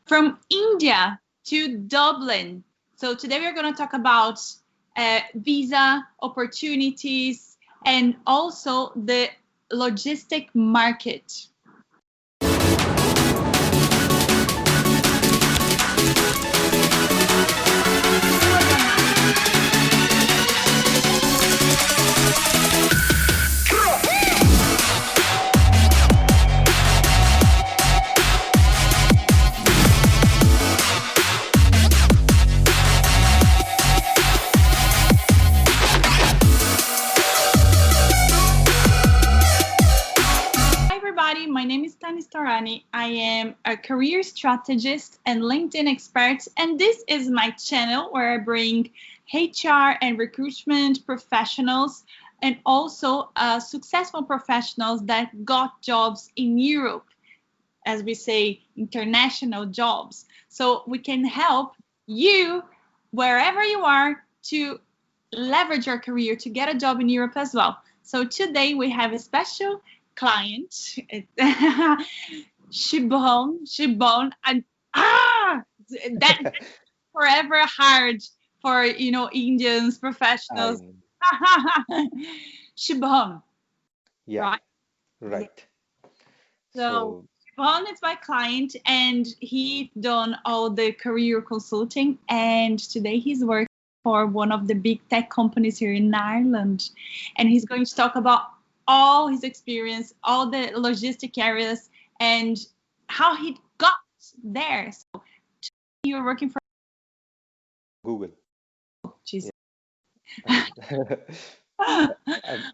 from India to Dublin. So today we're going to talk about visa opportunities and also the logistic market. My name is Storani. I am a career strategist and LinkedIn expert, and this is my channel where I bring HR and recruitment professionals and also successful professionals that got jobs in Europe, as we say, international jobs. So we can help you wherever you are to leverage your career to get a job in Europe as well. So today we have a special client, Shibon, and that's forever hard for Indians professionals. Shibon, Yeah, right? right. So Shibon is my client, and he done all the career consulting, and today he's working for one of the big tech companies here in Ireland, and he's going to talk about all his experience, all the logistic areas, and how he got there. So you're working for Google. Jesus. Yeah.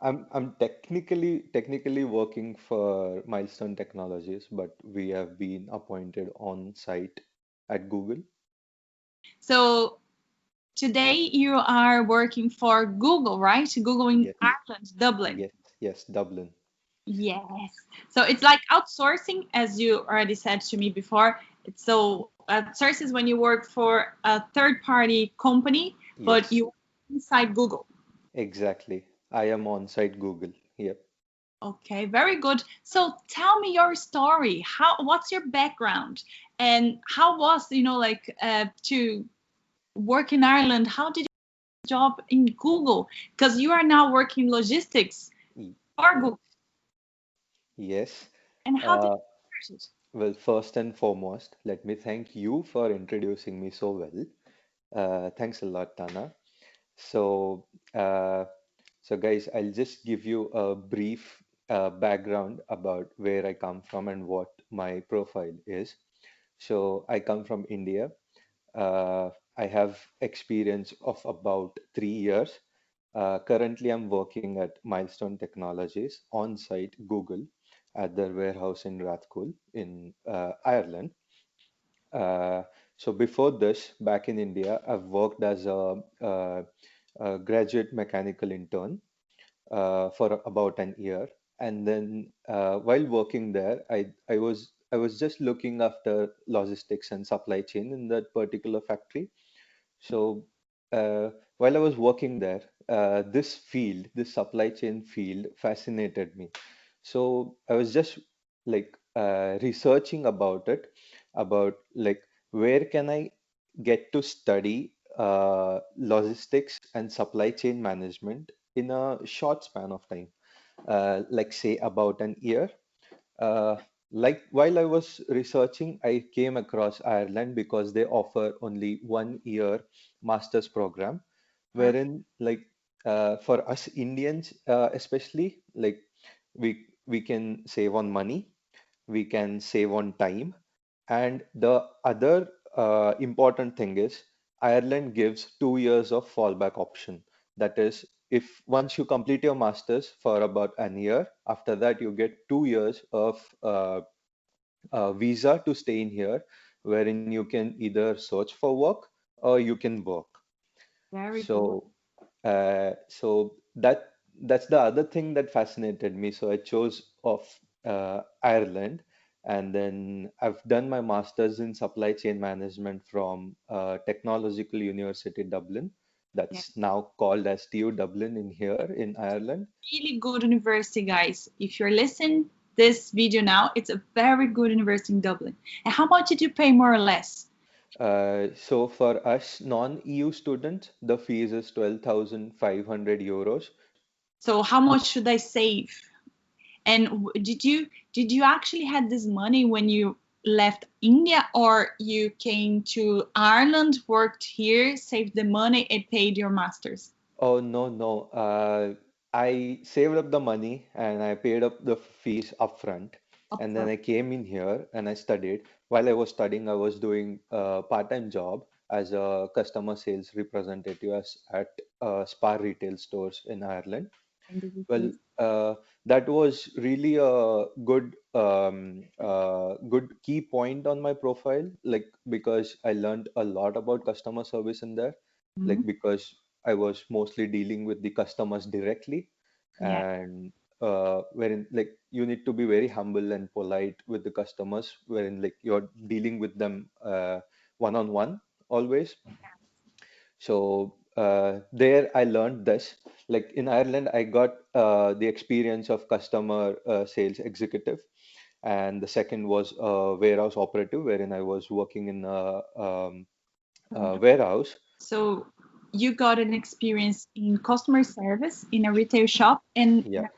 I'm technically working for Milestone Technologies, but we have been appointed on site at Google. So today you are working for Google, right? Google in Yes, Ireland, Dublin. yes, Dublin. Yes. So it's like outsourcing, as you already said to me before. So outsource is when you work for a third-party company, but Yes, you inside Google. exactly. I am on site Google. Yep. Okay, very good. So tell me your story. What's your background, and how was like to work in Ireland? How did you get a job in Google? Because you are now working logistics Y- for Google, Yes. and how did Uh, you start it? well, first and foremost, let me thank you for introducing me so well. Thanks a lot, Tana. So, uh, so guys, I'll just give you a brief background about where I come from and what my profile is. So, I come from India. I have experience of about 3 years. Currently, I'm working at Milestone Technologies on site Google at their warehouse in Rathcoole in Ireland. Uh, so before this, back in India, I've worked as a graduate mechanical intern for about an year, and then while working there, I was just looking after logistics and supply chain in that particular factory. So while I was working there, this supply chain field, fascinated me. So I was just like researching about it, about like where can I get to study logistics and supply chain management in a short span of time, like say about an year. Uh, like while I was researching, I came across Ireland because they offer only 1 year master's program, wherein like for us Indians, especially like we can save on money, we can save on time, and the other important thing is Ireland gives 2 years of fallback option. That is, if once you complete your masters for about an year, after that you get 2 years of visa to stay in here, wherein you can either search for work or you can work. Very good. So, that's the other thing that fascinated me. So I chose of Ireland, and then I've done my master's in supply chain management from Technological University Dublin. Yeah. That's now called as TU Dublin in here in Ireland. Really good university, guys. If you're listening, this video now. It's a very good university in Dublin. And how much did you pay more or less? So for us non-EU students, the fees is 12,500 euros. So how much should I save? And did you actually had this money when you left India, or you came to Ireland, worked here, saved the money, and paid your masters? Oh, no, no. I saved up the money and I paid up the fees upfront. And then Upfront. I came in here and I studied. While I was studying, I was doing a part-time job as a customer sales representative at Spar retail stores in Ireland. And did you Well, pay? that was really a good key point on my profile, like because I learned a lot about customer service in there, like Mhm. because I was mostly dealing with the customers directly, Yeah. and wherein like you need to be very humble and polite with the customers, wherein like you're dealing with them one on one always. So there I learned this. Like in Ireland, I got the experience of customer sales executive, and the second was warehouse operative, wherein I was working in a warehouse. So you got an experience in customer service in a retail shop and in Yeah. a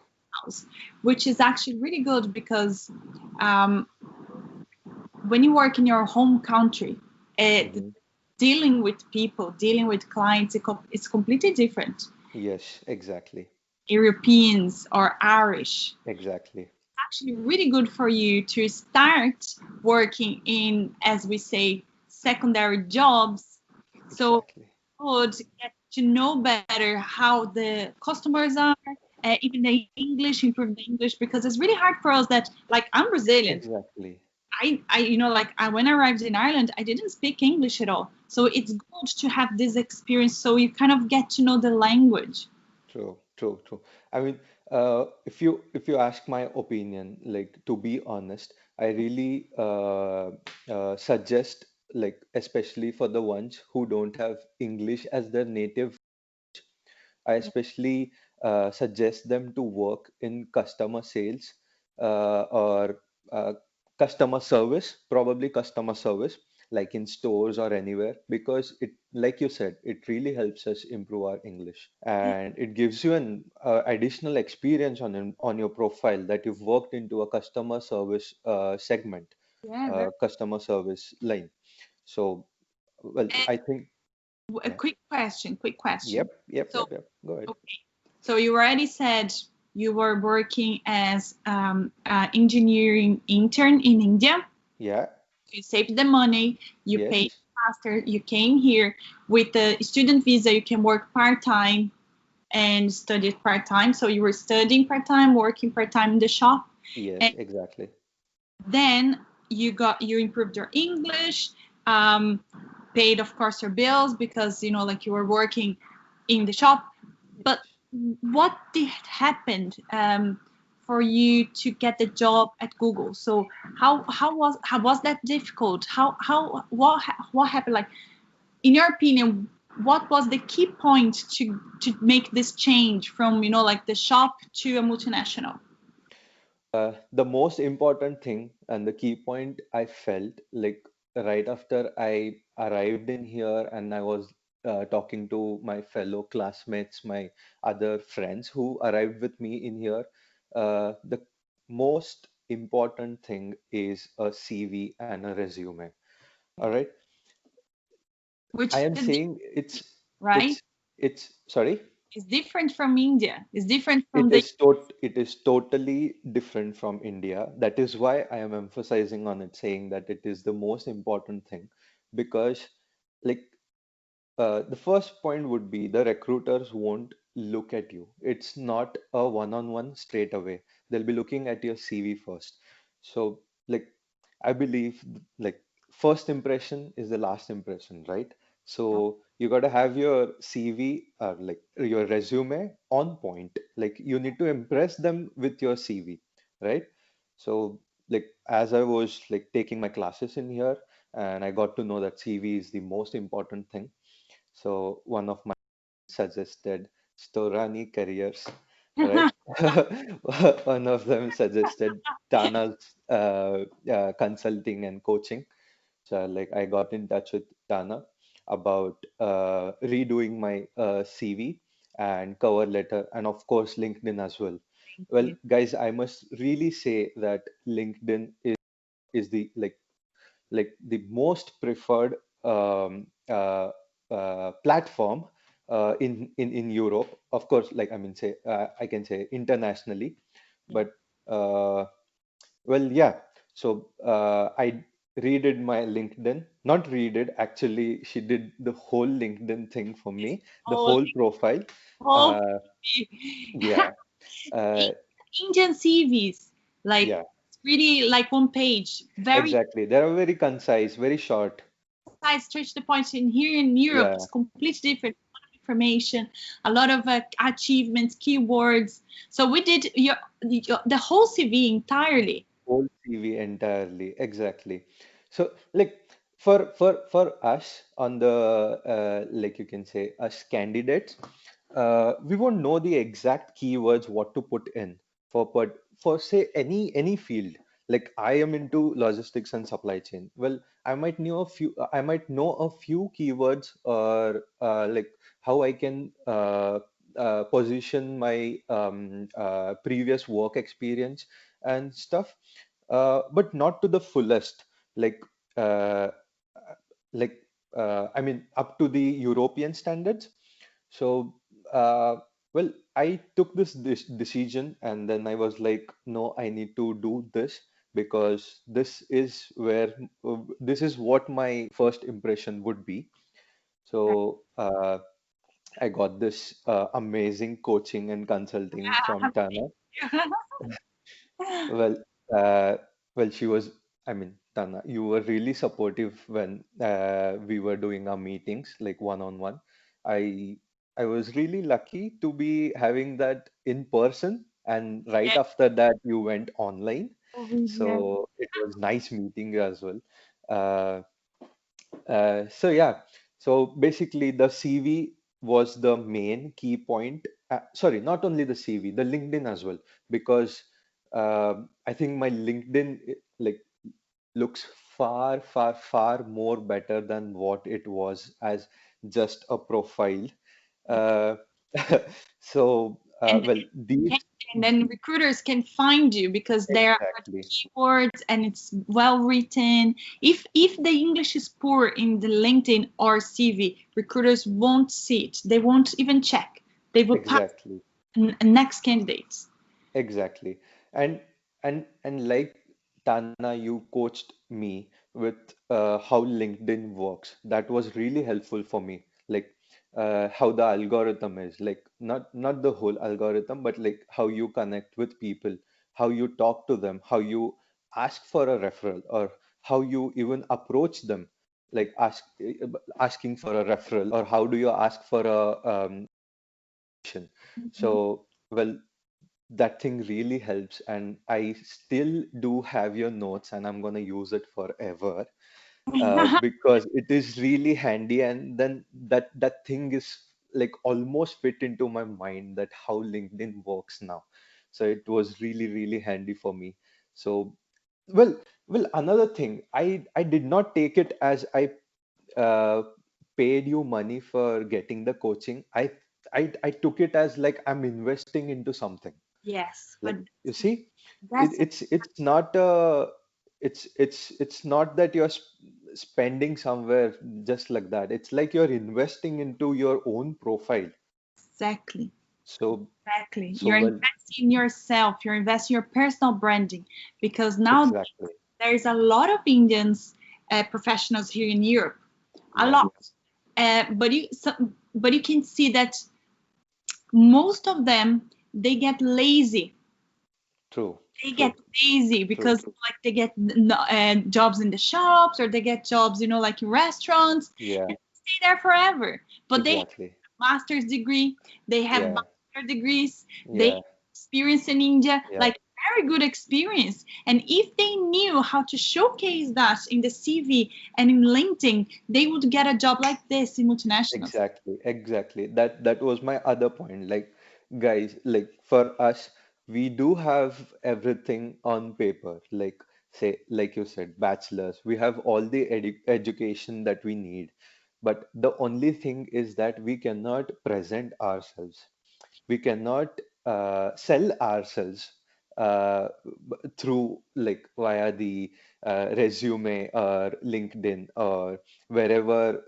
house, which is actually really good because um, when you work in your home country, Hmm. dealing with people, dealing with clients, it's completely different. Yes, exactly, Europeans or Irish. exactly, Actually, really good for you to start working in, as we say, secondary jobs. So exactly, would get to know better how the customers are, even the English, improve the English, because it's really hard for us that, like, I'm Brazilian. exactly. When I arrived in Ireland, I didn't speak English at all. So it's good to have this experience so you kind of get to know the language. True, true, true. I mean, if you ask my opinion, like to be honest, I really suggest, like especially for the ones who don't have English as their native, I Yeah. especially suggest them to work in customer sales or customer service, probably customer service, like in stores or anywhere, because it, like you said, it really helps us improve our English, and it gives you an additional experience on your profile that you've worked into a customer service segment, Yeah, very. customer service line. So, well, And I think, a yeah, quick question, quick question. yep, yep, So, yep, yep. Go ahead. okay, so you already said you were working as engineering intern in India. Yeah, You saved the money, you paid yes, faster, you came here with the student visa, you can work part-time and study part-time. So you were studying part-time, working part-time in the shop, yes, and exactly. then you improved your English, um, paid of course your bills because like you were working in the shop. But what did happened for you to get the job at Google? So how was that difficult? What happened? Like, in your opinion, what was the key point to make this change from like the shop to a multinational? The most important thing and the key point I felt like right after I arrived in here and I was talking to my fellow classmates, my other friends who arrived with me in here, the most important thing is a CV and a resume. All right. I Which am is saying right. it's sorry. It's different from India. It's different from It the. is it is totally different from India. That is why I am emphasizing on it, saying that it is the most important thing because like the first point would be the recruiters won't look at you. It's not a one-on-one straight away. They'll be looking at your CV first. So, like, I believe like first impression is the last impression, right? So you got to have your CV or like your resume on point. Like you need to impress them with your CV, right? So like as I was like taking my classes in here and I got to know that CV is the most important thing. So one of my suggested Storani Careers. right? One of them suggested Tana's consulting and coaching. So like I got in touch with Tana about redoing my CV and cover letter, and of course LinkedIn as well. Well, LinkedIn. guys, I must really say that LinkedIn is the the most preferred platform in Europe. Of course, like I mean, say I can say internationally, Yeah. but uh, well, yeah. So I redid my LinkedIn. Not redid, actually, she did the whole LinkedIn thing for It's me, the all whole profile. all Uh, yeah, uh, Indian CVs, like yeah, it's really like one page, very exactly. They are very concise, very short. concise, straight to the point. In here in Europe, Yeah. it's completely different. A lot of information, a lot of achievements, keywords. So we did the whole CV entirely. Whole CV entirely, exactly. So, like for us on the like you can say us candidates, we won't know the exact keywords what to put in for say any field. Like I am into logistics and supply chain. Well, I might know a few keywords or like how I can position my previous work experience and stuff, but not to the fullest. Like, uh, like I mean, up to the European standards. So, well, I took this decision, and then I was like, no, I need to do this because this is what my first impression would be. So, I got this amazing coaching and consulting from Tana. Well, uh, well, she was, I mean, Tana, you were really supportive when we were doing our meetings, like one-on-one. I I was really lucky to be having that in person, and right Yeah, after that, you went online. over So it was nice meeting you as well. Uh, so yeah, so basically the CV was the main key point. Sorry, not only the CV, the LinkedIn as well, because I think my LinkedIn like looks far more better than what it was as just a profile. Uh, so and well, these can, and then recruiters can find you because there are exactly, keywords and it's well written. If the English is poor in the LinkedIn or CV, recruiters won't see it. They won't even check. They will pass exactly. next candidates. Exactly. And and like Tana, you coached me with how LinkedIn works. That was really helpful for me. Like how the algorithm is, like not the whole algorithm, but like how you connect with people, how you talk to them, how you ask for a referral, or how you even approach them, like asking for a referral, or how do you ask for a Mhm. so well, that thing really helps, and I still do have your notes, and I'm gonna use it forever because it is really handy. And then that thing is like almost fit into my mind that how LinkedIn works now. So it was really handy for me. So well, another thing, I did not take it as I uh, paid you money for getting the coaching. I took it as like I'm investing into something. Yes, but Like you see, that's it's not it's not that you're spending somewhere just like that. It's like you're investing into your own profile. exactly. So Exactly. so You're well, investing in yourself, you're investing in your personal branding because now exactly. there's a lot of Indians professionals here in Europe. A Yeah, lot. But you can see that most of them they get lazy. true, They get true, lazy true. because like they get jobs in the shops or they get jobs, like in restaurants Yeah, and stay there forever. But they have exactly. a master's degree, they have Yeah, bachelor degrees, they have yeah, experience in India, yeah. like very good experience. And if they knew how to showcase that in the CV and in LinkedIn, they would get a job like this in multinationals. Exactly, exactly. That was my other point. Like guys, like for us, we do have everything on paper. Like say, like you said, bachelor's. We have all the education that we need. But the only thing is that we cannot present ourselves. We cannot sell ourselves through like via the resume or LinkedIn or wherever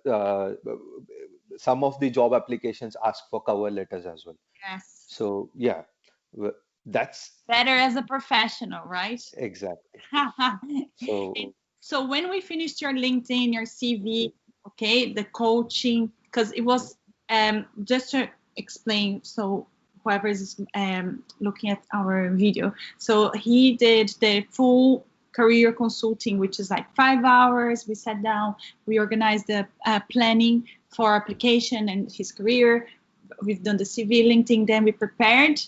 some of the job applications ask for cover letters as well. Yes. So yeah, that's Better as a professional, right? exactly. And So so when we finished your LinkedIn, your CV, okay, the coaching, because it mhm, was just to explain, so whoever is looking at our video, so he did the full career consulting, which is like 5 hours. We sat down, we organized the planning for application and his career. We've done the CV, LinkedIn, then we prepared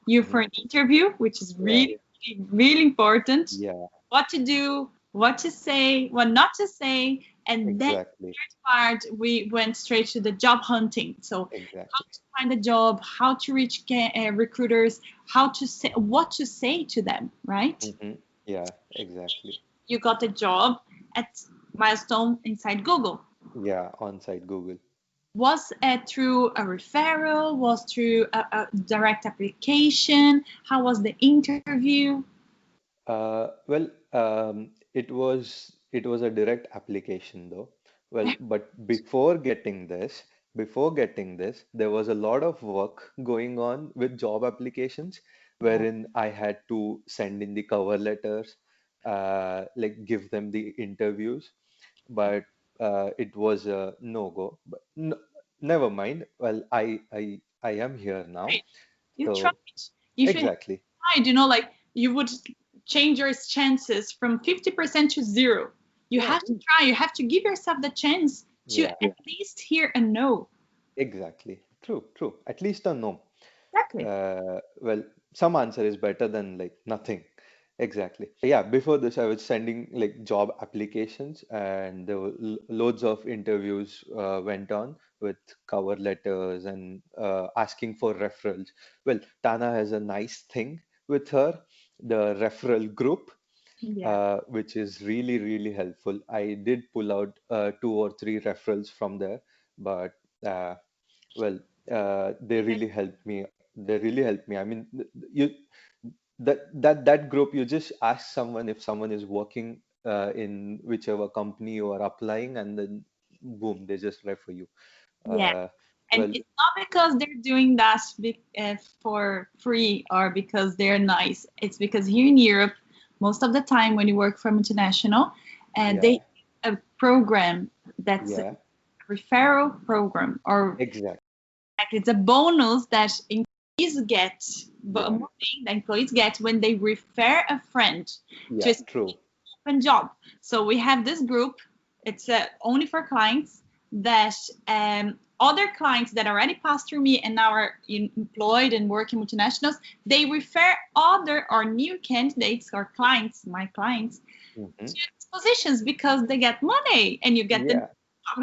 you for mhm, an interview, which is yeah, really, really important. yeah, What to do, what to say, what not to say, and then exactly, part we went straight to the job hunting. So how exactly. to find a job, how to reach recruiters, how to say what to say to them, right? Hmm. Yeah, exactly. You got a job at Milestone inside Google. Yeah, on-site Google. Was it through a referral? Was through a direct application? How was the interview? Well, it was a direct application though. Well, but before getting this, there was a lot of work going on with job applications, Yeah. wherein I had to send in the cover letters, like give them the interviews, but it was a no-go. But n never mind. Well, I am here now, Right. You tried. so You should exactly. tried, like you would change your chances from 50% to zero. You Yeah, have to try, you have to give yourself the chance to yeah. at least hear a no. Exactly. True, true. At least a no. Exactly. Well, some answer is better than like nothing. Exactly. Yeah, before this, I was sending like job applications, and there were loads of interviews went on with cover letters and asking for referrals. Well, Tana has a nice thing with her, the referral group, Yeah. which is really, really helpful. I did pull out 2 or 3 referrals from there, but uh, well, they really helped me. They really helped me. I mean, you that group, you just ask someone if someone is working in whichever company you are applying, and then boom, they just refer you. Yeah. Uh, And well, it's not because they're doing that for free or because they're nice. It's because here in Europe, most of the time when you work for multinational, they yeah, have a program that's a yeah, referral program, or exactly. like it's a bonus that employees get, but Yeah, money the employees get when they refer a friend to yeah, a true. open job. So we have this group. It's only for clients that other clients that already passed through me and now are employed and working multinationals. They refer other or new candidates or clients, my clients, Hmm. to these positions because they get money and you get the Yeah.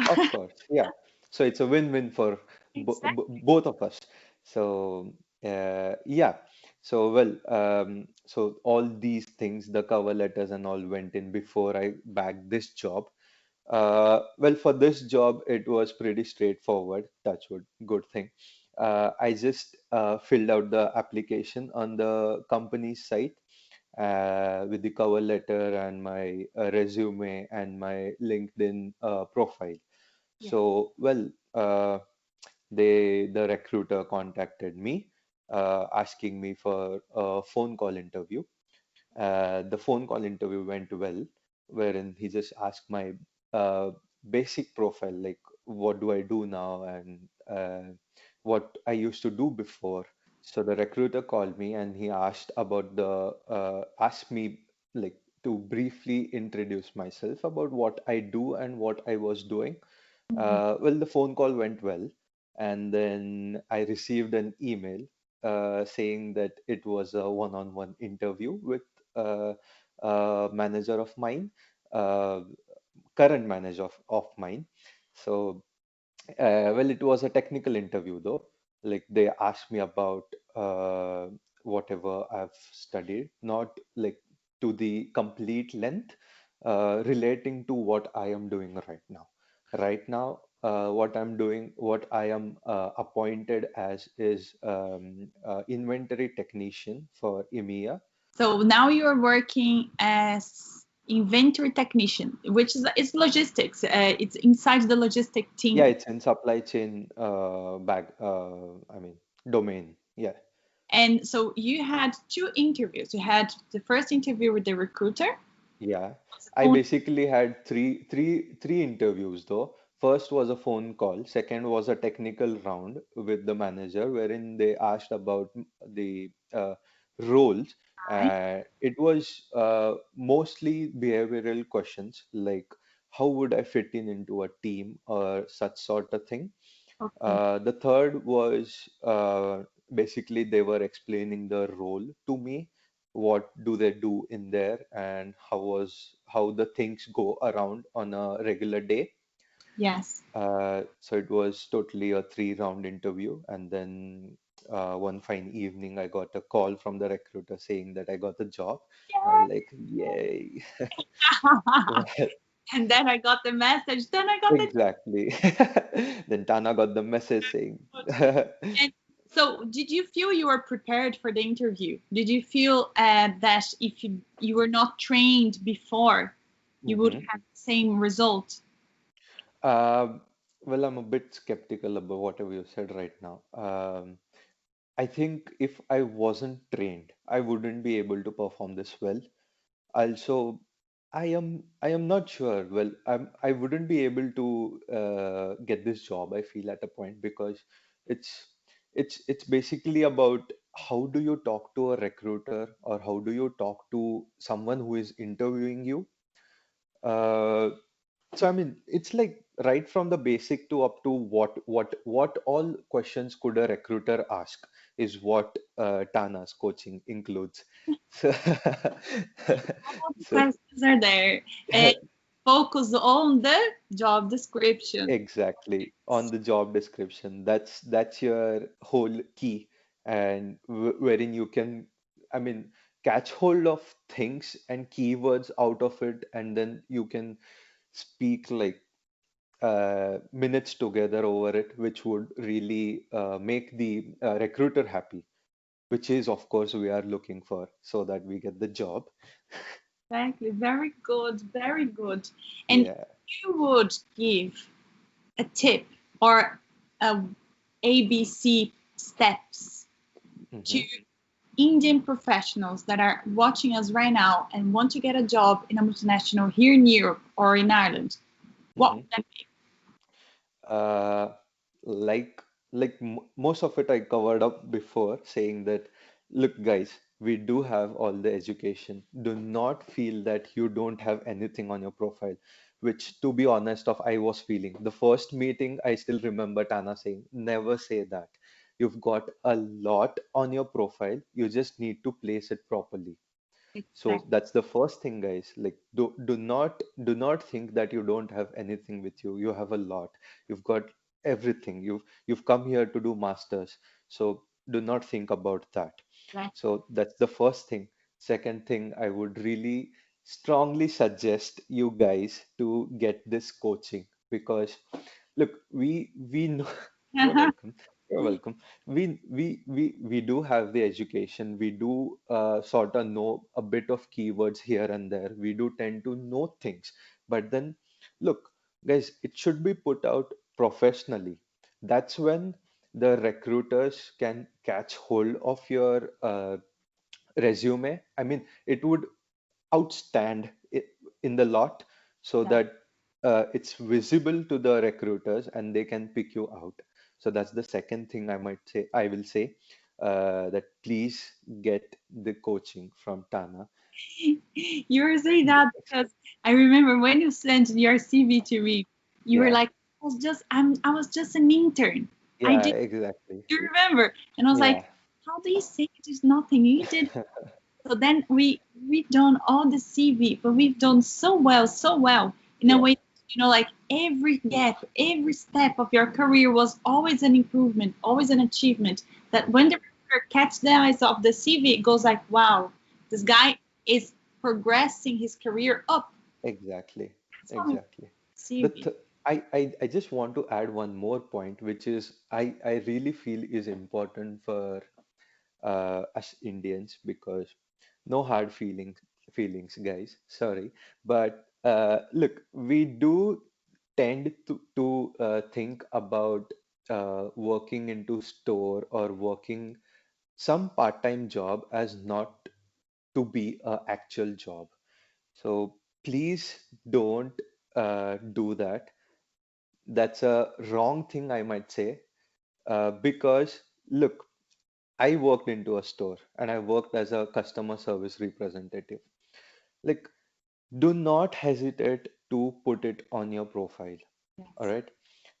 Of job. course, yeah. So it's a win-win for Exactly. both of us. So yeah. So well, so all these things, the cover letters and all went in before I bagged this job. Well, for this job, it was pretty straightforward. Touch wood, good thing. I just filled out the application on the company's site with the cover letter and my resume and my LinkedIn profile. Yeah. So, well, the recruiter contacted me asking me for a phone call interview. The phone call interview went well, wherein he just asked my uh, basic profile, like what do I do now and what I used to do before. So the recruiter called me and he asked me like to briefly introduce myself about what I do and what I was doing. Mhm. Well, the phone call went well, and then I received an email saying that it was a one-on-one interview with uh, a manager of mine, uh, current manager of mine. So, well, it was a technical interview though. Like they asked me about whatever I've studied, not like to the complete length, relating to what I am doing right now. Right now, what I'm doing, what I am appointed as is inventory technician for EMEA. So now you're working as inventory technician, which is it's logistics. It's inside the logistic Yeah, team. it's in supply chain I mean, domain. Yeah. And so you had two interviews. You had the first interview with the recruiter. Yeah, Was a I phone. basically had three interviews though. First was a phone call. Second was a technical round with the manager, wherein they asked about the roles. Right? It was mostly behavioral questions like how would I fit in into a team or such sort of thing. Okay. The third was basically they were explaining the role to me. What do they do in there, and how the things go around on a regular day. Yes. So it was totally a three-round interview, and then one fine evening, I got a call from the recruiter saying that I got the job. I was like, yay! And then I got the message. Then I got the Exactly. Then Tana got the message saying, code. And so, did you feel you were prepared for the interview? Did you feel that if you were not trained before, you would Mhm. have the same result? Um, well, I'm a bit skeptical about whatever you said right now. I think if I wasn't trained, I wouldn't be able to perform this well. Also, I am not sure. Well, I wouldn't be able to get this job, I feel at a point, because it's it's basically about how do you talk to a recruiter or how do you talk to someone who is interviewing you. Uh, so I mean, it's like right from the basic to up to what all questions could a recruiter ask is what Tana's coaching includes. So, All the so questions are there, and focus on the job description. exactly on the job description. That's your whole key, and wherein you can, I mean, catch hold of things and keywords out of it, and then you can speak like minutes together over it, which would really make the recruiter happy, which is, of course, we are looking for so that we get the job. Exactly. Very good. Very good. And Yeah. you would give a tip or a ABC steps to Hmm. Indian professionals that are watching us right now and want to get a job in a multinational here in Europe or in Ireland, what Hmm. would that be? Uh, like most of it I covered up before, saying that, look, guys, we do have all the education. Do not feel that you don't have anything on your profile, which, to be honest, of I was feeling. The first meeting, I still remember Tana saying, never say that. You've got a lot on your profile. You just need to place it properly. So Exactly. that's the first thing, guys. Like, do not think that you don't have anything with you. You have a lot. You've got everything. You've come here to do masters. So do not think about that. So that's the first thing. Second thing, I would really strongly suggest you guys to get this coaching because look, we know you're welcome. You're welcome. We do have the education. We do sort of know a bit of keywords here and there. We do tend to know things. But then, look, guys, it should be put out professionally. That's when the recruiters can catch hold of your resume. I mean, it would outstand in the lot so That, that it's visible to the recruiters and they can pick you out. So that's the second thing I will say, that please get the coaching from Tana. you were saying that because I remember when you sent your CV to me, you were Yeah, like, I was just an intern. I yeah, did exactly. you remember? And I was like, Yeah. how do you say it is nothing? You did. So then we've done all the CV, but we've done so well in a Yeah. way. Like every gap, every step of your career was always an improvement, always an achievement. That when the Exactly. recruiter catch the eyes of the CV, it goes like, wow, this guy is progressing his career up. Exactly. That's what makes Exactly. The CV. th I just want to add one more point, which is I really feel is important for us Indians, because no hard feelings, guys. Sorry, but look, we do tend to think about working into store or working some part-time job as not to be a actual job. So please don't do that. That's a wrong thing, I might say, because look, I worked into a store and I worked as a customer service representative. Like, do not hesitate to put it on your profile. All Yes. right.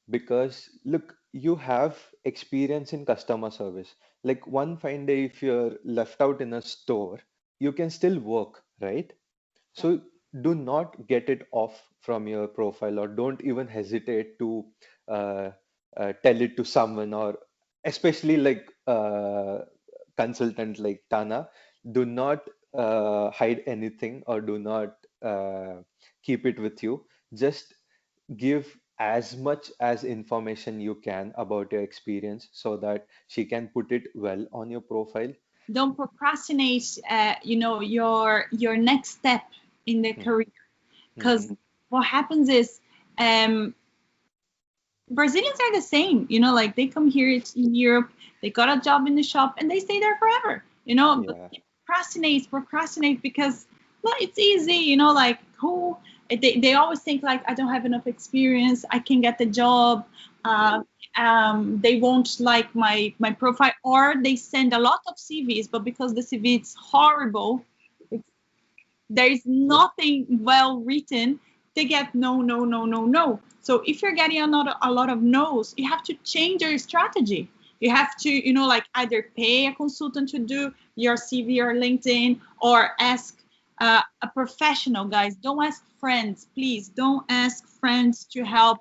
Because look, you have experience in customer service. Like one fine day, if you're left out in a store, you can still work, right? Yes. So do not get it off from your profile, or don't even hesitate to uh, tell it to someone, or especially like consultant like Tana. Do not hide anything, or do not keep it with you. Just give as much as information you can about your experience so that she can put it well on your profile. Don't procrastinate, your next step in the Mhm, career. mhm. Because what happens is, um, Brazilians are the same, like they come here in Europe, they got a job in the shop and they stay there forever, but Yeah, they procrastinate because, well, it's easy, like who they always think like I don't have enough experience, I can get the job, uh, they won't like my profile, or they send a lot of CVs, but because the CV is horrible, there is nothing well written, they get no, no, no, no, no. So if you're getting a lot of no's, you have to change your strategy. You have to, like either pay a consultant to do your CV or LinkedIn, or ask a professional, guys. Don't ask friends, please. Don't ask friends to help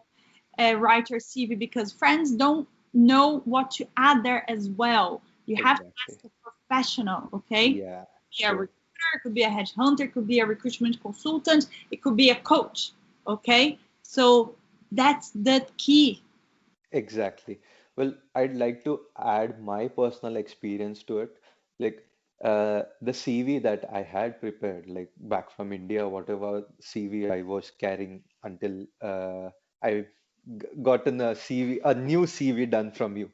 write your CV, because friends don't know what to add there as well. You have to ask exactly. a professional, okay? Yeah, Be a true. recruiter, it could be a headhunter, it could be a recruitment consultant, it could be a coach. Okay, so that's the key. Exactly. Well, I'd like to add my personal experience to it. Like the CV that I had prepared, like back from India, whatever CV I was carrying until I gotten a CV, a new CV done from you.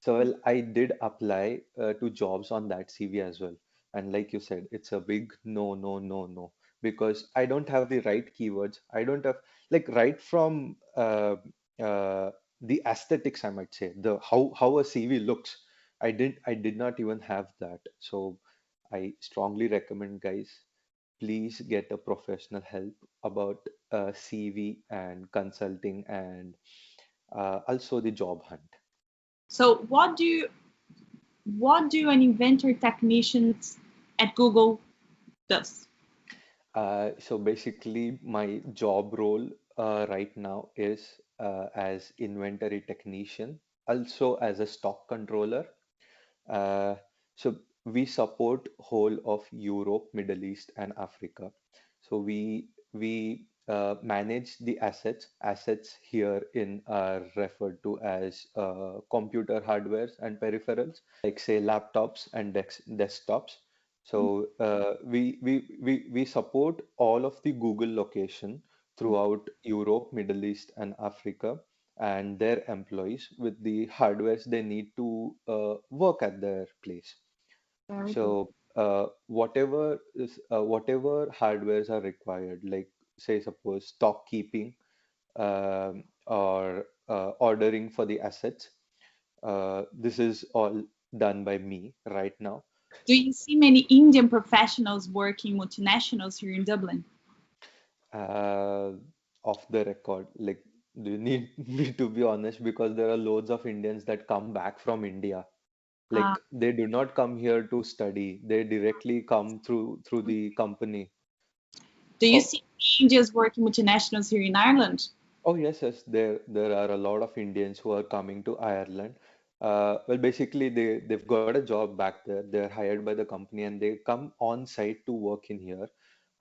So, well, I did apply to jobs on that CV as well. And like you said, it's a big no, no, no, no, because I don't have the right keywords. I don't have, like, right from uh, the aesthetics, I might say, the how a CV looks. I did not even have that. So I strongly recommend, guys, please get a professional help about CV and consulting, and also the job hunt. So what do an inventor technicians at Google does? So basically, my job role right now is as inventory technician, also as a stock controller. Uh, so we support whole of Europe, Middle East, and Africa. So we manage the assets. Assets here in are referred to as computer hardwares and peripherals, like say laptops and desktops. So we support all of the Google location throughout Europe, Middle East, and Africa, and their employees with the hardwares they need to work at their place. Very good. So whatever hardwares are required, like say suppose stock keeping, or ordering for the assets, this is all done by me right now. Do you see many Indian professionals working multinationals here in Dublin? Uh, Off the record, like, do you need me to be honest? Because there are loads of Indians that come back from India. Uh, Like they do not come here to study. They directly come through the company. Do you Oh, see Indians working multinationals here in Ireland? oh yes, yes. There are a lot of Indians who are coming to Ireland. Well, basically they've got a job back there. They're hired by the company and they come on site to work in here.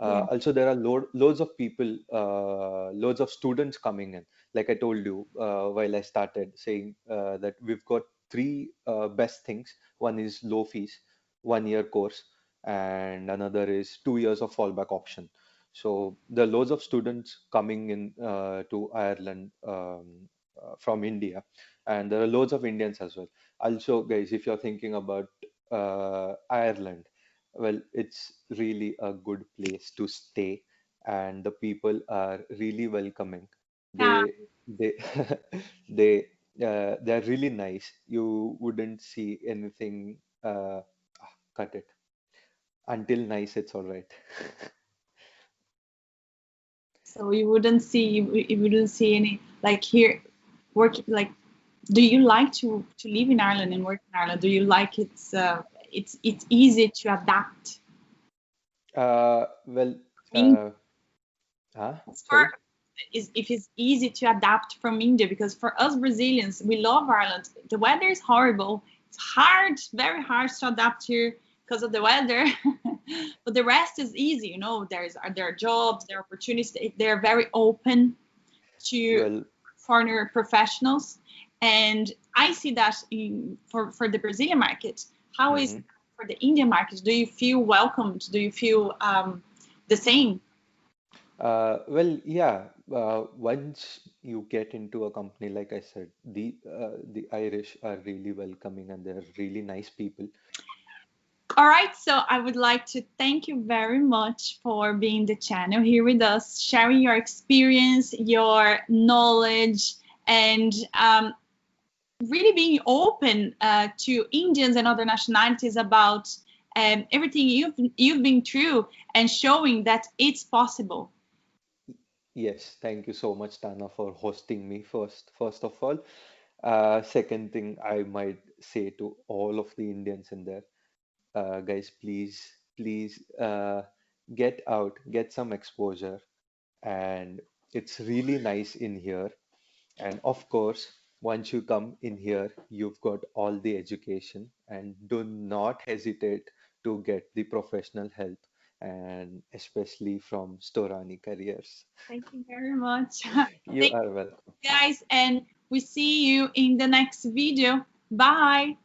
Yeah. Also, there are loads of people, loads of students coming in. Like I told you while I started saying that we've got three best things. One is low fees, 1 year course, and another is 2 years of fallback option. So there are loads of students coming in to Ireland from India, and there are loads of Indians as well. Also, guys, if you're thinking about Ireland, well, it's really a good place to stay, and the people are really welcoming. Yeah. They they they're really nice. You wouldn't see anything. Cut it. Until nice, it's all right. So you wouldn't see any like here work like. Do you like to live in Ireland and work in Ireland? Do you like it's easy to adapt? Well, I mean, sorry. for is if it's easy to adapt from India because for us Brazilians, we love Ireland. The weather is horrible. It's hard, very hard to adapt here because of the weather. But the rest is easy, you know. There are jobs, there are opportunities. They're very open to Well, foreigner professionals, and I see that for the Brazilian market. How is mhm. that for the Indian market? Do you feel welcomed? Do you feel the same? Yeah. Once you get into a company, like I said, the Irish are really welcoming and they're really nice people. All right, so I would like to thank you very much for being the channel here with us, sharing your experience, your knowledge, and really being open to Indians and other nationalities about everything you've been through and showing that it's possible. Yes, thank you so much, Tana, for hosting me first of all. Second thing I might say to all of the Indians in there, guys, please get out, get some exposure, and it's really nice in here. And of course, once you come in here, you've got all the education, and do not hesitate to get the professional help, and especially from Storani Careers. Thank you very much. You Thank are welcome. you guys, and we see you in the next video. Bye.